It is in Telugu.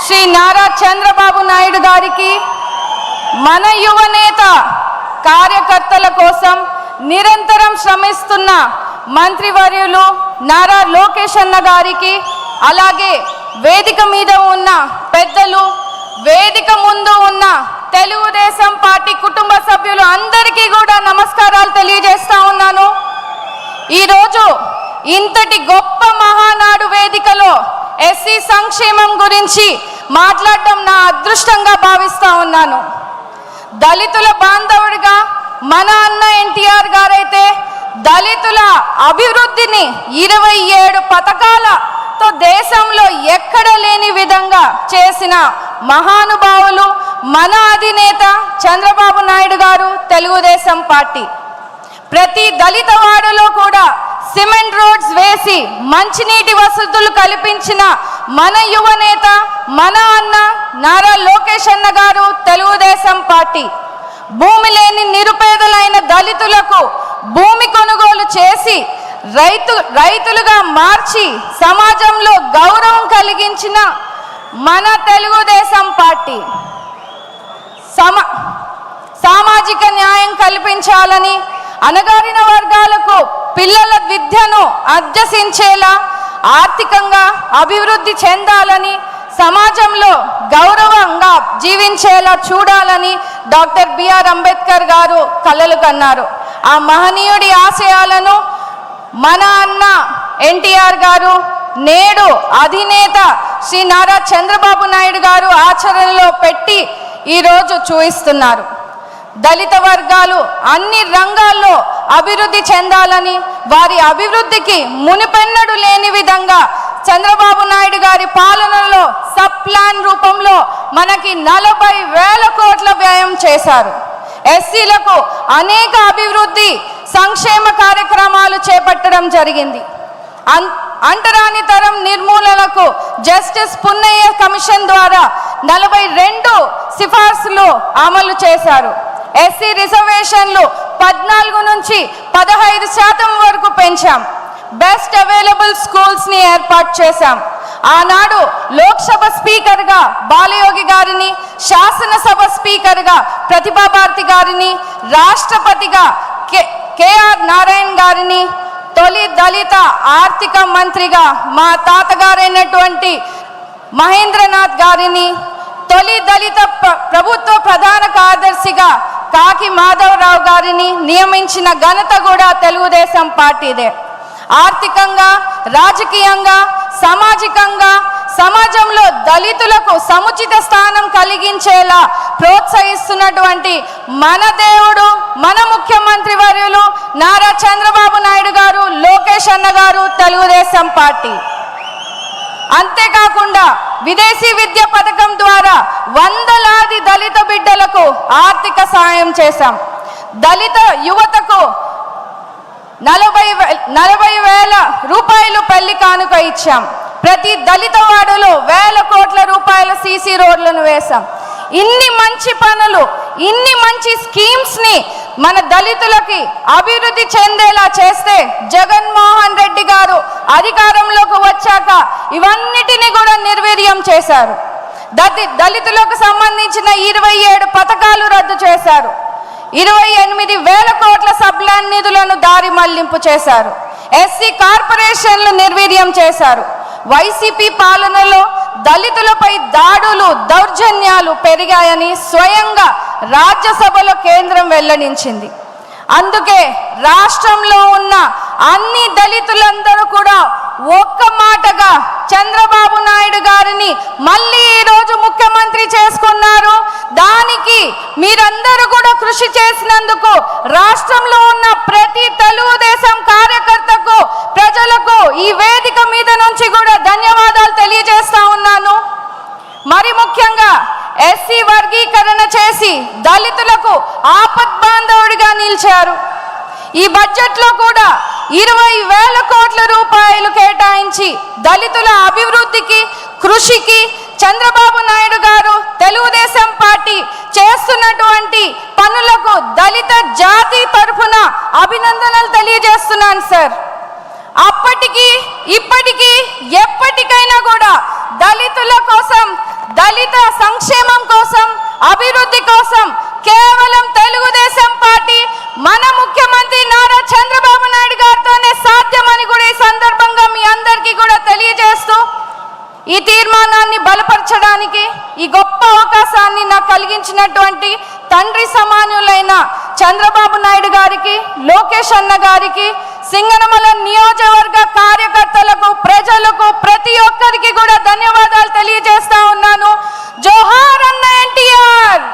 శ్రీ నారా చంద్రబాబు నాయుడు గారికి, మన యువనేత కార్యకర్తల కోసం నిరంతరం శ్రమిస్తున్న మంత్రివర్యులు నారా లోకేష్ అన్న గారికి, అలాగే వేదిక మీద ఉన్న పెద్దలు, వేదిక ముందు ఉన్న తెలుగుదేశం పార్టీ కుటుంబ సభ్యులు అందరికీ కూడా నమస్కారాలు తెలియజేస్తా ఉన్నాను. ఈరోజు ఇంతటి గొప్ప మహానాడు వేదికలో ఎస్సీ సంక్షేమం గురించి మాట్లాడటం నా అదృష్టంగా భావిస్తా ఉన్నాను. దళితుల బాంధవుడిగా మన అన్న ఎన్టీఆర్ గారైతే దళితుల అభివృద్ధిని 27 పథకాలతో దేశంలో ఎక్కడ లేని విధంగా చేసిన మహానుభావులు మన అధినేత చంద్రబాబు నాయుడు గారు, తెలుగుదేశం పార్టీ. ప్రతి దళిత వాడలో కూడా సిమెంట్ రోడ్స్ వేసి మంచినీటి వసతులు కల్పించిన మన యువనేత, మన అన్న నారా లోకేష్ అన్న గారు, తెలుగుదేశం పార్టీ. భూమి లేని నిరుపేదలైన దళితులకు భూమి కొనుగోలు చేసి రైతులుగా మార్చి సమాజంలో గౌరవం కలిగించిన మన తెలుగుదేశం పార్టీ. సామాజిక న్యాయం కల్పించాలని, అణగారిన వర్గాలకు పిల్లల విద్యను అభ్యసించేలా, ఆర్థికంగా అభివృద్ధి చెందాలని, సమాజంలో గౌరవంగా జీవించేలా చూడాలని డాక్టర్ బిఆర్ అంబేద్కర్ గారు కలలు కన్నారు. ఆ మహనీయుడి ఆశయాలను మన అన్న ఎన్టీఆర్ గారు, నేడు అధినేత శ్రీ నారా చంద్రబాబు నాయుడు గారు ఆచరణలో పెట్టి ఈరోజు చూపిస్తున్నారు. దళిత వర్గాలు అన్ని రంగాల్లో అభివృద్ధి చెందాలని, వారి అభివృద్ధికి మునిపెన్నడు లేని విధంగా చంద్రబాబు నాయుడు గారి పాలనలో సబ్ ప్లాన్ రూపంలో మనకి 40,000 కోట్ల వ్యయం చేశారు. ఎస్సీలకు అనేక అభివృద్ధి సంక్షేమ కార్యక్రమాలు చేపట్టడం జరిగింది. అంటరాని తరం నిర్మూలనకు జస్టిస్ పున్నయ్య కమిషన్ ద్వారా 42 సిఫార్సులు అమలు చేశారు. ఎస్సీ రిజర్వేషన్లు 14 నుంచి 15% వరకు పెంచాం. బెస్ట్ అవైలబుల్ స్కూల్స్ని ఏర్పాటు చేశాం. ఆనాడు లోక్సభ స్పీకర్గా బాలయోగి గారిని, శాసనసభ స్పీకర్గా ప్రతిభా భారతి గారిని, రాష్ట్రపతిగా కేఆర్ నారాయణ గారిని, తొలి దళిత ఆర్థిక మంత్రిగా మా తాతగారైనటువంటి మహేంద్రనాథ్ గారిని, తొలి దళిత ప్రభుత్వ ప్రధాన కార్యదర్శిగా కాకి మాధవరావు గారిని నియమించిన ఘనత కూడా తెలుగుదేశం పార్టీదే. ఆర్థికంగా, రాజకీయంగా, సామాజికంగా సమాజంలో దళితులకు సముచిత స్థానం కలిగించేలా ప్రోత్సహిస్తున్నటువంటి మన దేవుడు, మన ముఖ్యమంత్రి వర్యులు నారా చంద్రబాబు నాయుడు గారు, లోకేష్ అన్న గారు, తెలుగుదేశం పార్టీ. అంతేకాకుండా విదేశీ విద్య పథకం ద్వారా వందలాది దళిత బిడ్డలకు ఆర్థిక సాయం చేశాం. దళిత యువతకు 40,000 రూపాయలు పెళ్లి కానుక ఇచ్చాం. ప్రతి దళిత వాడలో 1,000 కోట్ల రూపాయల సీసీ రోడ్లను వేశాం. ఇన్ని మంచి పనులు, ఇన్ని మంచి స్కీమ్స్ని మన దళితులకి అభివృద్ధి చెందేలా చేస్తే జగన్మోహన్ రెడ్డి గారు అధికారంలోకి వచ్చాక ఇవన్నిటిని కూడా నిర్వీర్యం చేశారు. దళితులకు సంబంధించిన 27 పథకాలు రద్దు చేశారు. 28,000 కోట్ల సబ్లాన్ నిధులను దారి మళ్లింపు చేశారు. ఎస్సీ కార్పొరేషన్లు నిర్వీర్యం చేశారు. వైసీపీ పాలనలో దళితులపై దాడులు, దౌర్జన్యాలు పెరిగాయని స్వయంగా రాజ్యసభలో కేంద్రం వెల్లడించింది. అందుకే రాష్ట్రంలో ఉన్న అన్ని దళితులందరూ కూడా ఒక్క మాటగా చంద్రబాబు నాయుడు గారిని మళ్ళీ ఈరోజు ముఖ్యమంత్రి చేసుకున్నారు. దానికి మీరందరూ కూడా కృషి చేసినందుకు రాష్ట్రంలో ఉన్న ప్రతి తెలుగుదేశం కార్యకర్తకు, ప్రజలకు ఈ వేదిక మీద నుంచి కూడా ధన్యవాదాలు తెలియజేస్తా ఉన్నాను. మరి ముఖ్యంగా ఎస్సీ వర్గీకరణ చేసి దళితులకు ఆపద్బాంధవుడిగా నిలిచారు. ఈ బడ్జెట్లో కూడా 20,000 కోట్ల రూపాయలు కేటాయించి దళితుల అభివృద్ధికి, కృషికి చంద్రబాబు నాయుడు గారు, తెలుగుదేశం పార్టీ చేస్తున్నటువంటి పనులకు దళిత జాతి తరఫున అభినందనలు తెలియజేస్తున్నాను సార్. అప్పటికి ఇప్పటికీ ఎప్పటికైనా కూడా దళితుల కోసం ఈ తీర్మానాన్ని బలపరచడానికి ఈ గొప్ప అవకాశాన్ని నాకు కలిగించినటువంటి తండ్రి సమానులైన చంద్రబాబు నాయుడు గారికి, లోకేష్ అన్న గారికి, సింగనమల నియోజకవర్గ కార్యకర్తలకు, ప్రజలకు, ప్రతి ఒక్కరికి కూడా ధన్యవాదాలు తెలియజేస్తా ఉన్నాను. జోహార్ అన్న ఎన్టీఆర్.